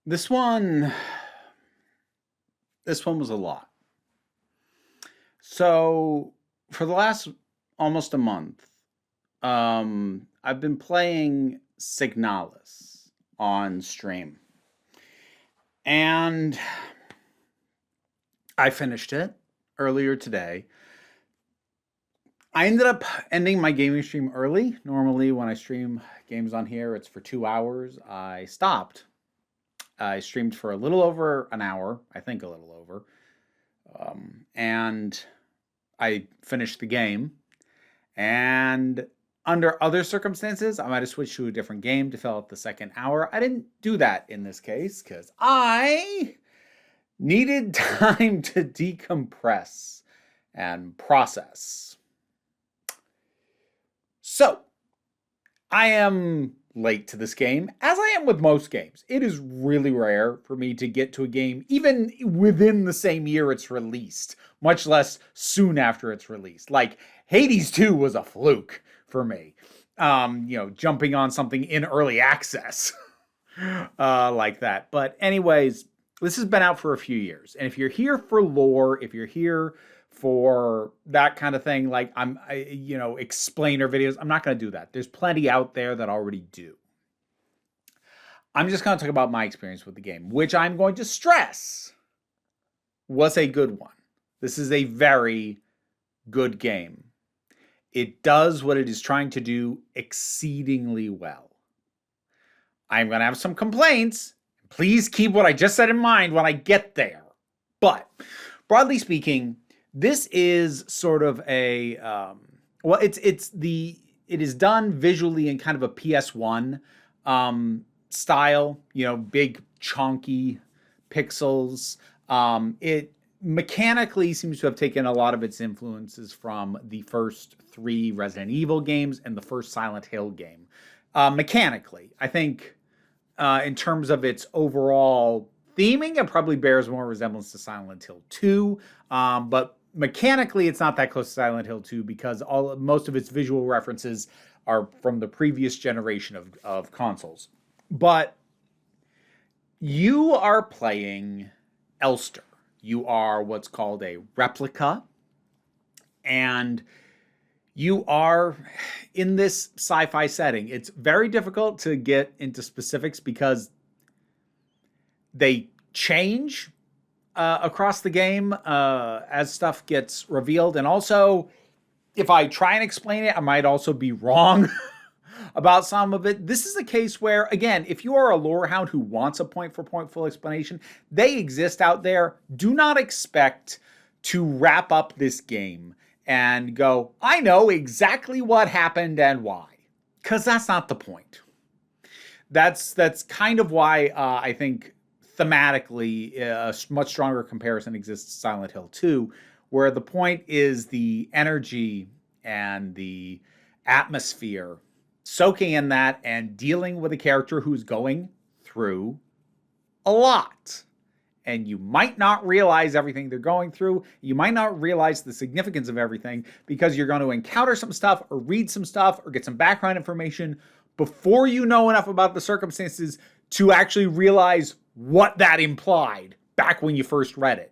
This one, this one was a lot. So for the last almost a month, I've been playing Signalis on stream, and I finished it earlier today. I ended up ending my gaming stream early. Normally, when I stream games on here, it's for 2 hours. I stopped. I streamed for a little over an hour, I think a little over, and I finished the game. And under other circumstances, I might have switched to a different game to fill out the second hour. I didn't do that in this case because I needed time to decompress and process. So, I am late to this game, as I am with most games. It is really rare for me to get to a game even within the same year it's released, much less soon after it's released. Like, Hades 2 was a fluke for me. Jumping on something in early access like that. But anyways, this has been out for a few years. And if you're here for lore, if you're here for that kind of thing, like explainer videos, I'm not going to do that. There's plenty out there that already do. I'm just going to talk about my experience with the game, which I'm going to stress was a good one. This is a very good game. It does what it is trying to do exceedingly well. I'm going to have some complaints. Please keep what I just said in mind when I get there. But broadly speaking, this is sort of a it is done visually in kind of a PS1 style, big chunky pixels. It mechanically seems to have taken a lot of its influences from the first 3 Resident Evil games and the first Silent Hill game. Mechanically, I think in terms of its overall theming, it probably bears more resemblance to Silent Hill 2, but mechanically, it's not that close to Silent Hill 2 because most of its visual references are from the previous generation of consoles. But you are playing Elster. You are what's called a replica, and you are in this sci-fi setting. It's very difficult to get into specifics because they change across the game as stuff gets revealed. And also, if I try and explain it, I might also be wrong about some of it. This is a case where, again, if you are a lore hound who wants a point-for-point full explanation, they exist out there. Do not expect to wrap up this game and go, I know exactly what happened and why. Because that's not the point. That's kind of why I think thematically a much stronger comparison exists to Silent Hill 2, where the point is the energy and the atmosphere, soaking in that and dealing with a character who's going through a lot. And you might not realize everything they're going through. You might not realize the significance of everything because you're going to encounter some stuff or read some stuff or get some background information before you know enough about the circumstances to actually realize what that implied back when you first read it.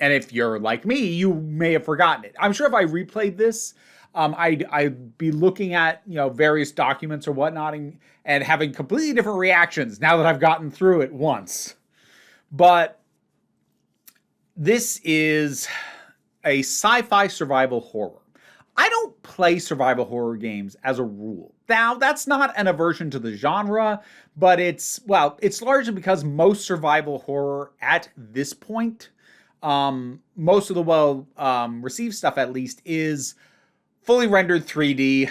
And if you're like me, you may have forgotten it. I'm sure if I replayed this, I'd be looking at various documents or whatnot and having completely different reactions now that I've gotten through it once. But this is a sci-fi survival horror. I don't play survival horror games as a rule. Now, that's not an aversion to the genre, but it's largely because most survival horror at this point, most of the well-received stuff at least, is fully rendered 3D,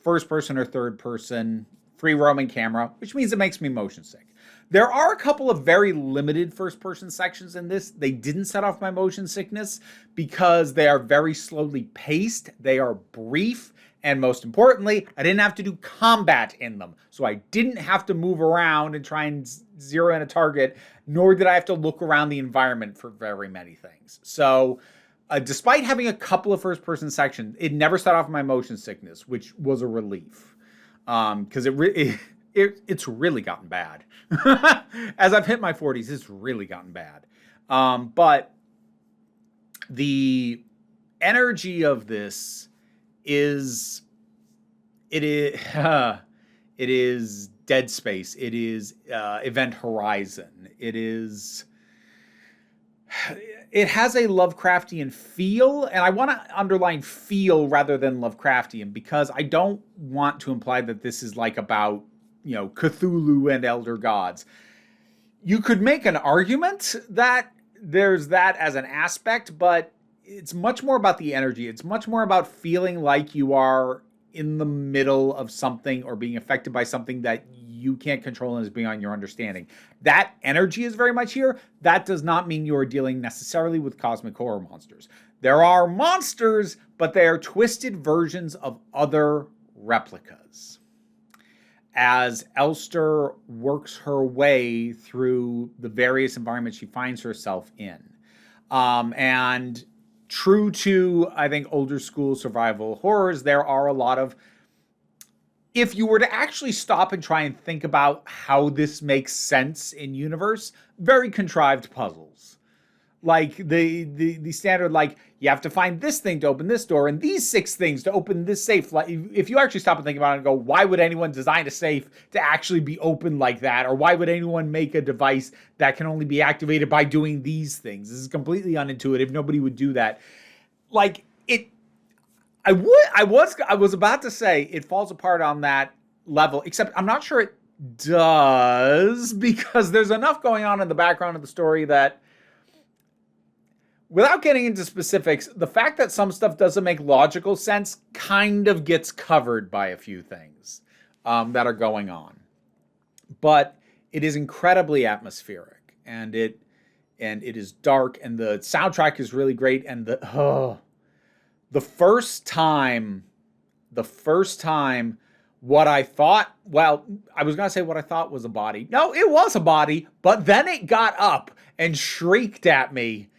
first person or third person, free roaming camera, which means it makes me motion sick. There are a couple of very limited first-person sections in this. They didn't set off my motion sickness because they are very slowly paced. They are brief. And most importantly, I didn't have to do combat in them. So I didn't have to move around and try and zero in a target, nor did I have to look around the environment for very many things. So despite having a couple of first-person sections, it never set off my motion sickness, which was a relief. Because it it's really gotten bad. As I've hit my 40s, it's really gotten bad. But the energy of this is it is it is Dead Space. It is Event Horizon. It has a Lovecraftian feel, and I want to underline feel rather than Lovecraftian, because I don't want to imply that this is like about, Cthulhu and elder gods. You could make an argument that there's that as an aspect, but it's much more about the energy. It's much more about feeling like you are in the middle of something or being affected by something that you can't control and is beyond your understanding. That energy is very much here. That does not mean you are dealing necessarily with cosmic horror monsters. There are monsters, but they are twisted versions of other replicas. As Elster works her way through the various environments she finds herself in. And true to, I think, older school survival horrors, there are a lot of, if you were to actually stop and try and think about how this makes sense in universe, very contrived puzzles. Like the standard, like, you have to find this thing to open this door and these 6 things to open this safe. Like, if you actually stop and think about it and go, why would anyone design a safe to actually be open like that? Or why would anyone make a device that can only be activated by doing these things? This is completely unintuitive. Nobody would do that. Like, I was about to say it falls apart on that level, except I'm not sure it does, because there's enough going on in the background of the story that, without getting into specifics, the fact that some stuff doesn't make logical sense kind of gets covered by a few things that are going on. But it is incredibly atmospheric, and it is dark, and the soundtrack is really great, and the first time what I thought, I was going to say what I thought was a body. No, it was a body, but then it got up and shrieked at me.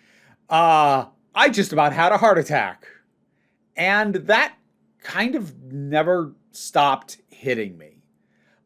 I just about had a heart attack. And that kind of never stopped hitting me.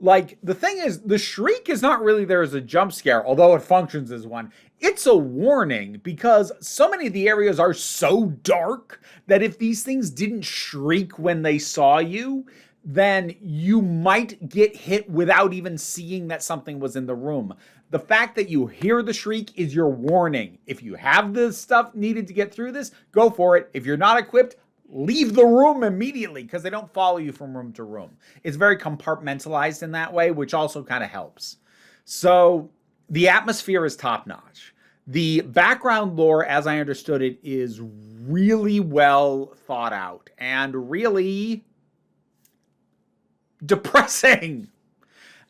Like, the thing is, the shriek is not really there as a jump scare, although it functions as one. It's a warning, because so many of the areas are so dark that if these things didn't shriek when they saw you, then you might get hit without even seeing that something was in the room. The fact that you hear the shriek is your warning. If you have the stuff needed to get through this, go for it. If you're not equipped, leave the room immediately, because they don't follow you from room to room. It's very compartmentalized in that way, which also kind of helps. So the atmosphere is top-notch. The background lore, as I understood it, is really well thought out and really depressing.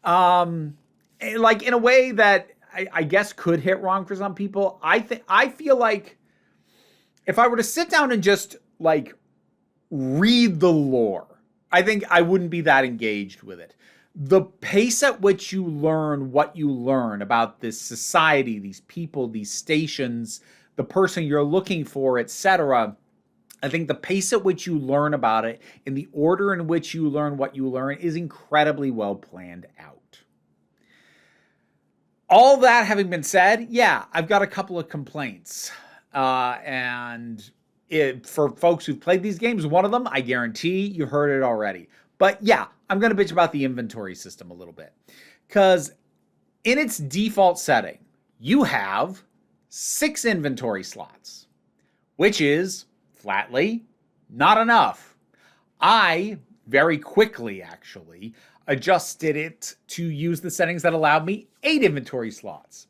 Like, in a way that I guess could hit wrong for some people. I feel like if I were to sit down and just, like, read the lore, I think I wouldn't be that engaged with it. The pace at which you learn what you learn about this society, these people, these stations, the person you're looking for, etc., I think the pace at which you learn about it and the order in which you learn what you learn is incredibly well planned out. All that having been said, yeah, I've got a couple of complaints. For folks who've played these games, one of them, I guarantee you heard it already. But yeah, I'm going to bitch about the inventory system a little bit. Because in its default setting, you have 6 inventory slots, which is, flatly, not enough. I, very quickly actually, adjusted it to use the settings that allowed me 8 inventory slots.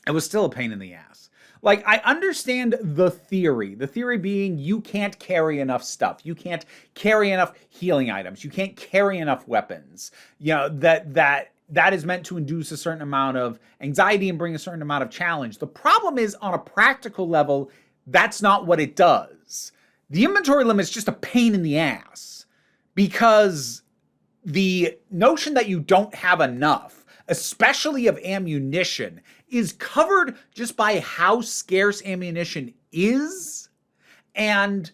It was still a pain in the ass. Like, I understand the theory being you can't carry enough stuff. You can't carry enough healing items. You can't carry enough weapons. You know, that is meant to induce a certain amount of anxiety and bring a certain amount of challenge. The problem is, on a practical level, that's not what it does. The inventory limit is just a pain in the ass, because the notion that you don't have enough, especially of ammunition, is covered just by how scarce ammunition is, and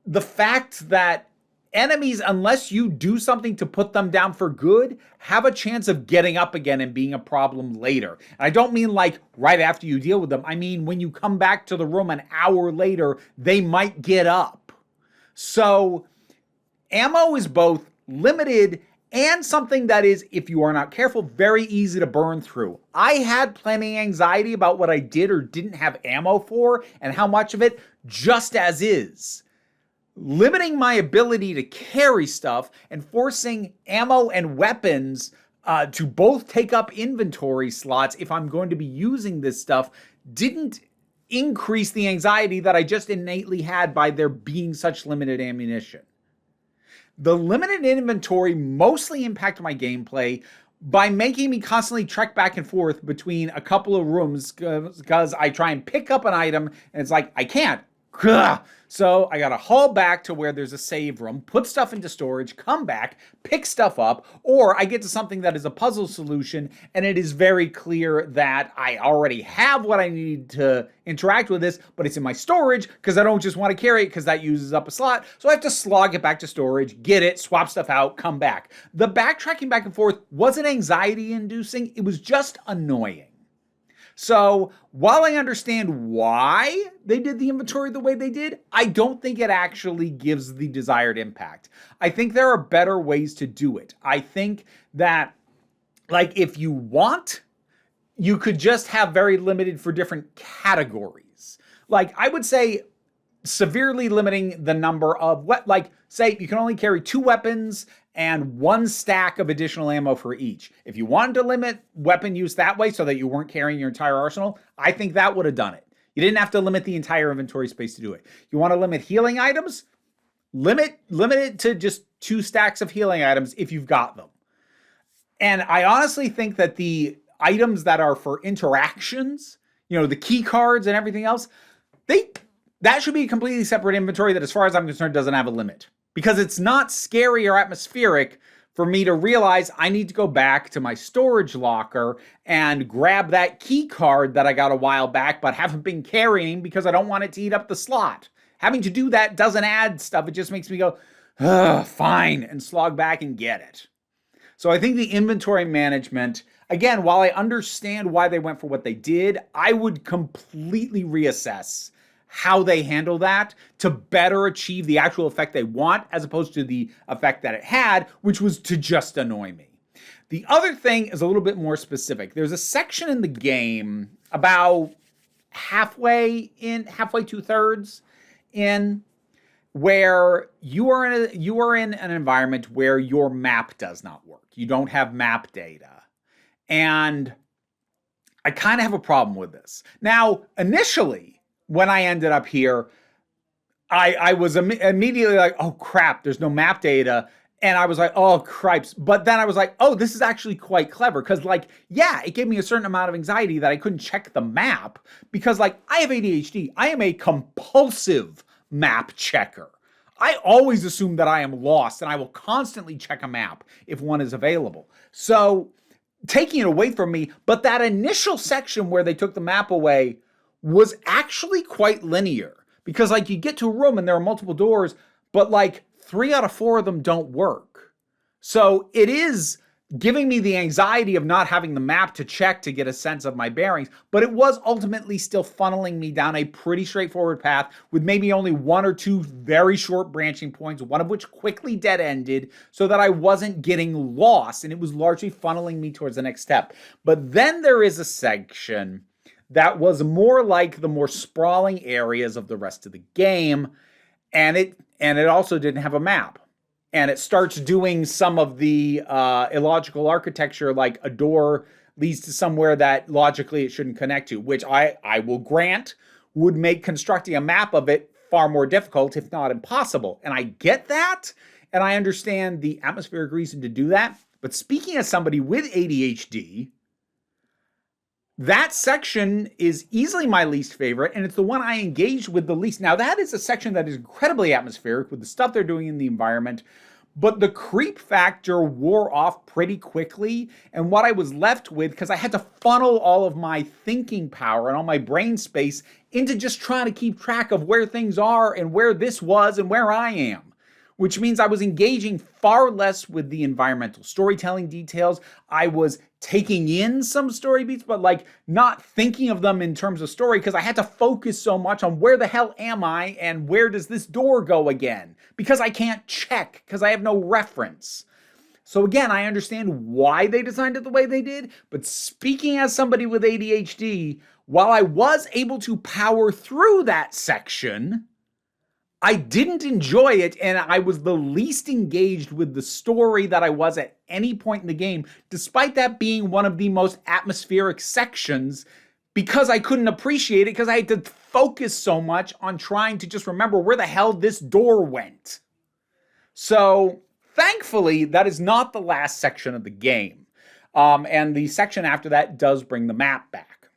the fact that enemies, unless you do something to put them down for good, have a chance of getting up again and being a problem later. And I don't mean like right after you deal with them. I mean when you come back to the room an hour later, they might get up. So ammo is both limited and something that is, if you are not careful, very easy to burn through. I had plenty of anxiety about what I did or didn't have ammo for and how much of it, just as is. Limiting my ability to carry stuff and forcing ammo and weapons to both take up inventory slots if I'm going to be using this stuff didn't increase the anxiety that I just innately had by there being such limited ammunition. The limited inventory mostly impacted my gameplay by making me constantly trek back and forth between a couple of rooms because I try and pick up an item and it's like, I can't. So I gotta haul back to where there's a save room, put stuff into storage, come back, pick stuff up, or I get to something that is a puzzle solution and it is very clear that I already have what I need to interact with this, but it's in my storage because I don't just want to carry it because that uses up a slot. So I have to slog it back to storage, get it, swap stuff out, come back. The backtracking back and forth wasn't anxiety inducing, it was just annoying. So while I understand why they did the inventory the way they did, I don't think it actually gives the desired impact. I think there are better ways to do it. I think that, like, if you want, you could just have very limited for different categories. Like, I would say severely limiting the number of, like, say you can only carry 2 weapons and 1 stack of additional ammo for each. If you wanted to limit weapon use that way so that you weren't carrying your entire arsenal, I think that would have done it. You didn't have to limit the entire inventory space to do it. You want to limit healing items? Limit it to just 2 stacks of healing items if you've got them. And I honestly think that the items that are for interactions, the key cards and everything else, that should be a completely separate inventory that, as far as I'm concerned, doesn't have a limit. Because it's not scary or atmospheric for me to realize I need to go back to my storage locker and grab that key card that I got a while back but haven't been carrying because I don't want it to eat up the slot. Having to do that doesn't add stuff. It just makes me go, fine, and slog back and get it. So I think the inventory management, again, while I understand why they went for what they did, I would completely reassess how they handle that to better achieve the actual effect they want, as opposed to the effect that it had, which was to just annoy me. The other thing is a little bit more specific. There's a section in the game about halfway 2/3 in, where you are in an environment where your map does not work. You don't have map data. And I kind of have a problem with this. Now, initially, when I ended up here, I was immediately like, oh crap, there's no map data. And I was like, oh cripes. But then I was like, oh, this is actually quite clever. Because it gave me a certain amount of anxiety that I couldn't check the map. Because I have ADHD. I am a compulsive map checker. I always assume that I am lost and I will constantly check a map if one is available. So taking it away from me, but that initial section where they took the map away was actually quite linear, because you get to a room and there are multiple doors, but 3 out of 4 of them don't work. So it is giving me the anxiety of not having the map to check to get a sense of my bearings, but it was ultimately still funneling me down a pretty straightforward path with maybe only 1 or 2 very short branching points, one of which quickly dead-ended, so that I wasn't getting lost, and it was largely funneling me towards the next step. But then there is a section that was more like the more sprawling areas of the rest of the game, and it also didn't have a map. And it starts doing some of the illogical architecture, like a door leads to somewhere that logically it shouldn't connect to, which I will grant would make constructing a map of it far more difficult, if not impossible. And I get that, and I understand the atmospheric reason to do that. But speaking as somebody with ADHD, that section is easily my least favorite, and it's the one I engaged with the least. Now, that is a section that is incredibly atmospheric with the stuff they're doing in the environment, but the creep factor wore off pretty quickly, and what I was left with, because I had to funnel all of my thinking power and all my brain space into just trying to keep track of where things are and where this was and where I am, which means I was engaging far less with the environmental storytelling details. I was taking in some story beats, but like not thinking of them in terms of story because I had to focus so much on where the hell am I and where does this door go again? Because I can't check, because I have no reference. So again, I understand why they designed it the way they did, but speaking as somebody with ADHD, while I was able to power through that section, I didn't enjoy it, and I was the least engaged with the story that I was at any point in the game, despite that being one of the most atmospheric sections, because I couldn't appreciate it because I had to focus so much on trying to just remember where the hell this door went. So thankfully, that is not the last section of the game. And the section after that does bring the map back.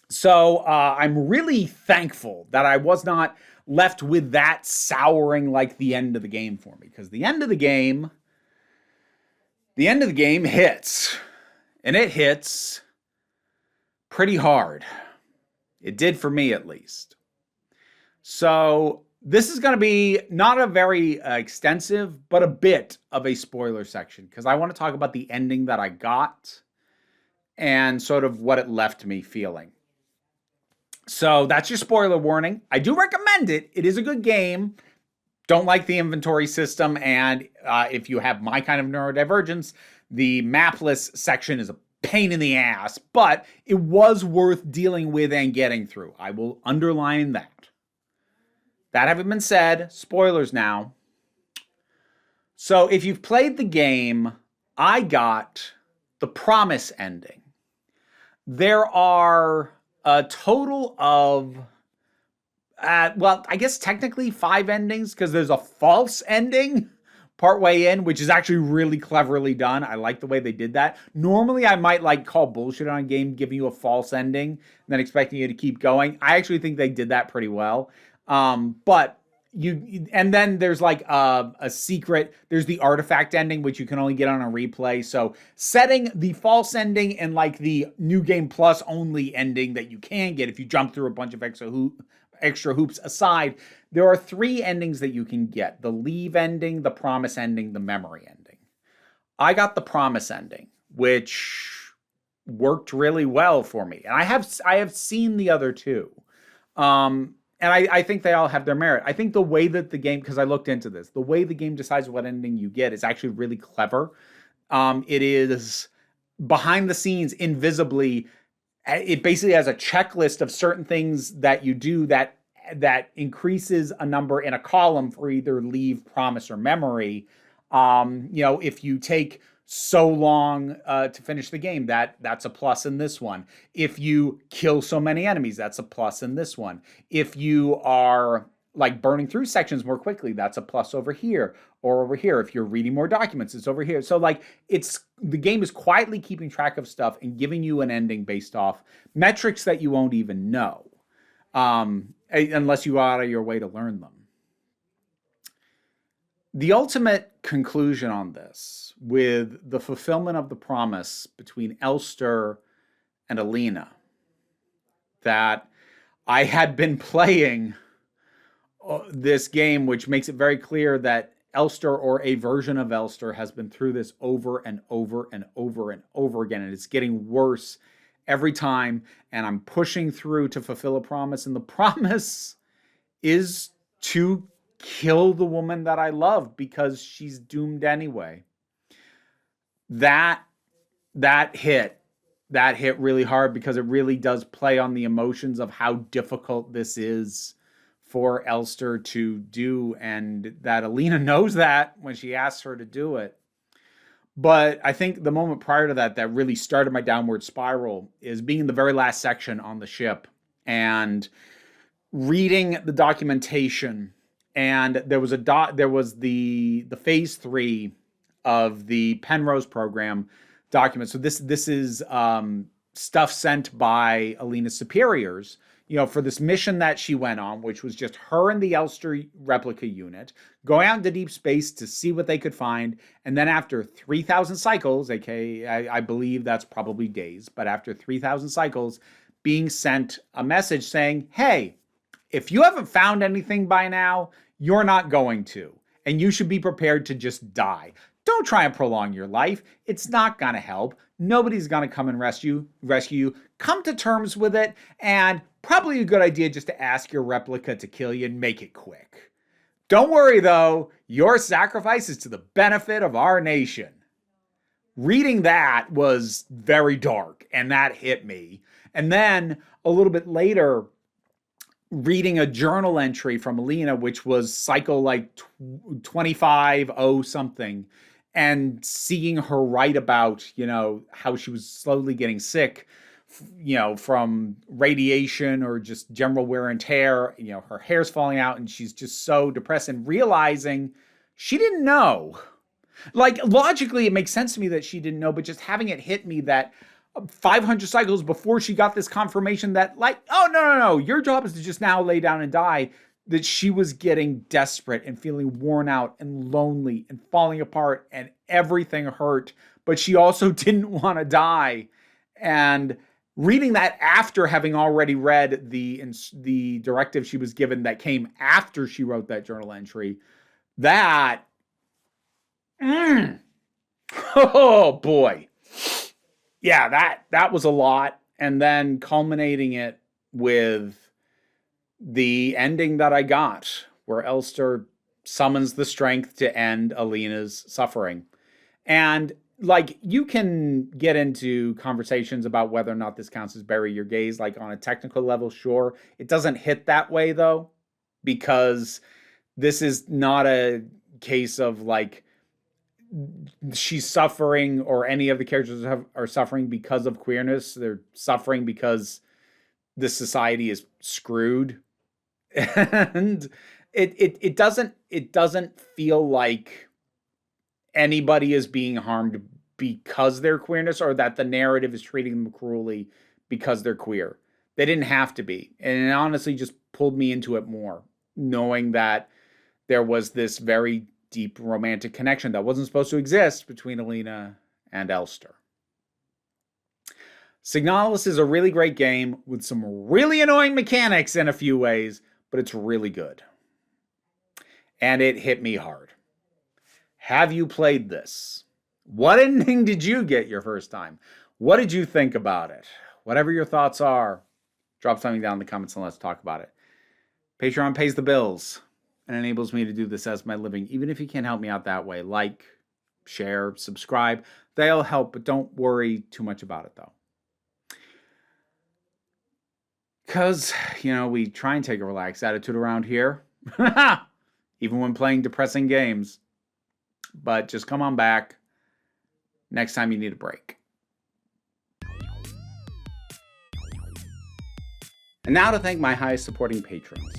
So I'm really thankful that I was not left with that souring like the end of the game for me. Because the end of the game hits. And it hits pretty hard. It did for me, at least. So this is going to be not a very extensive, but a bit of a spoiler section, because I want to talk about the ending that I got and sort of what it left me feeling. So that's your spoiler warning. I do recommend it. It is a good game. Don't like the inventory system, and if you have my kind of neurodivergence, the mapless section is a pain in the ass, but it was worth dealing with and getting through. I will underline that. That having been said, spoilers now. So if you've played the game, I got the promise ending. There are a total of, well, I guess technically 5 endings, because there's a false ending partway in, which is actually really cleverly done. I like the way they did that. Normally, I might like call bullshit on a game giving you a false ending and then expecting you to keep going. I actually think they did that pretty well. But and then there's like a secret, there's the artifact ending, which you can only get on a replay. So setting the false ending and like the new game plus only ending that you can get if you jump through a bunch of extra hoops aside, there are 3 endings that you can get: the leave ending, the promise ending, the memory ending. I got the promise ending, which worked really well for me. And I have seen the other 2. And I think they all have their merit. I think the way that the game, because I looked into this, the way the game decides what ending you get is actually really clever. It is behind the scenes, invisibly. It basically has a checklist of certain things that you do that increases a number in a column for either leave, promise, or memory. If you take so long to finish the game, that's a plus in this one. If you kill so many enemies, that's a plus in this one. If you are like burning through sections more quickly, that's a plus over here or over here. If you're reading more documents, it's over here. So like the game is quietly keeping track of stuff and giving you an ending based off metrics that you won't even know, unless you go out of your way to learn them. The ultimate conclusion on this, with the fulfillment of the promise between Elster and Alina, that I had been playing this game, which makes it very clear that Elster, or a version of Elster, has been through this over and over and over and over again, and it's getting worse every time, and I'm pushing through to fulfill a promise, and the promise is to kill the woman that I love because she's doomed anyway. That hit really hard, because it really does play on the emotions of how difficult this is for Elster to do, and that Alina knows that when she asks her to do it. But I think the moment prior to that really started my downward spiral is being in the very last section on the ship and reading the documentation. And there was the phase 3 of the Penrose program document. So this is stuff sent by Alina's superiors, for this mission that she went on, which was just her and the Elster replica unit going out into deep space to see what they could find. And then after 3,000 cycles, aka I believe that's probably days, but after 3,000 cycles, being sent a message saying, hey, if you haven't found anything by now, you're not going to. and you should be prepared to just die. Don't try and prolong your life. It's not going to help. Nobody's going to come and rescue you. Come to terms with it, and probably a good idea just to ask your replica to kill you and make it quick. Don't worry, though. Your sacrifice is to the benefit of our nation. Reading that was very dark, and that hit me. And then a little bit later, reading a journal entry from Alina, which was cycle like 25 something, and seeing her write about, how she was slowly getting sick, from radiation or just general wear and tear, her hair's falling out and she's just so depressed, and realizing she didn't know. Like, logically, it makes sense to me that she didn't know, but just having it hit me that 500 cycles before she got this confirmation that, like, oh, no, your job is to just now lay down and die, that she was getting desperate and feeling worn out and lonely and falling apart and everything hurt, but she also didn't want to die. And reading that after having already read the directive she was given that came after she wrote that journal entry, that, oh boy. Yeah, that was a lot. And then culminating it with the ending that I got, where Elster summons the strength to end Alina's suffering. And like, you can get into conversations about whether or not this counts as bury your gaze, like on a technical level, sure. It doesn't hit that way though, because this is not a case of like she's suffering or any of the characters are suffering because of queerness. They're suffering because this society is screwed. And it doesn't feel like anybody is being harmed because they're queerness, or that the narrative is treating them cruelly because they're queer. They didn't have to be. And it honestly just pulled me into it more, knowing that there was this very deep romantic connection that wasn't supposed to exist between Alina and Elster. Signalis is a really great game with some really annoying mechanics in a few ways, but it's really good. And it hit me hard. Have you played this? What ending did you get your first time? What did you think about it? Whatever your thoughts are, drop something down in the comments and let's talk about it. Patreon pays the bills and enables me to do this as my living. Even if you can't help me out that way, like, share, subscribe, they'll help, but don't worry too much about it though. Because, we try and take a relaxed attitude around here, even when playing depressing games. But just come on back next time you need a break. And now to thank my highest supporting patrons: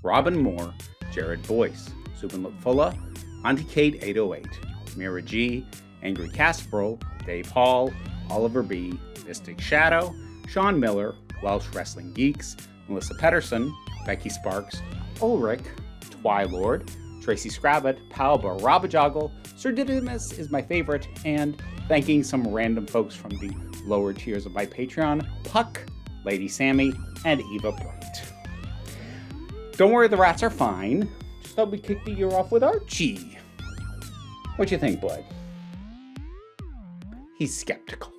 Robin Moore, Jared Boyce, Subin Lutfulla, Auntie Kate 808, Mira G, Angry Casperol, Dave Hall, Oliver B, Mystic Shadow, Sean Miller, Welsh Wrestling Geeks, Melissa Pedersen, Becky Sparks, Ulrich, Twilord, Tracy Scrabbit, Palba Rabajoggle, Sir Didymus is my favorite, and thanking some random folks from the lower tiers of my Patreon: Puck, Lady Sammy, and Eva Bright. Don't worry, the rats are fine. Just thought we'd kick the year off with Archie. What you think, bud? He's skeptical.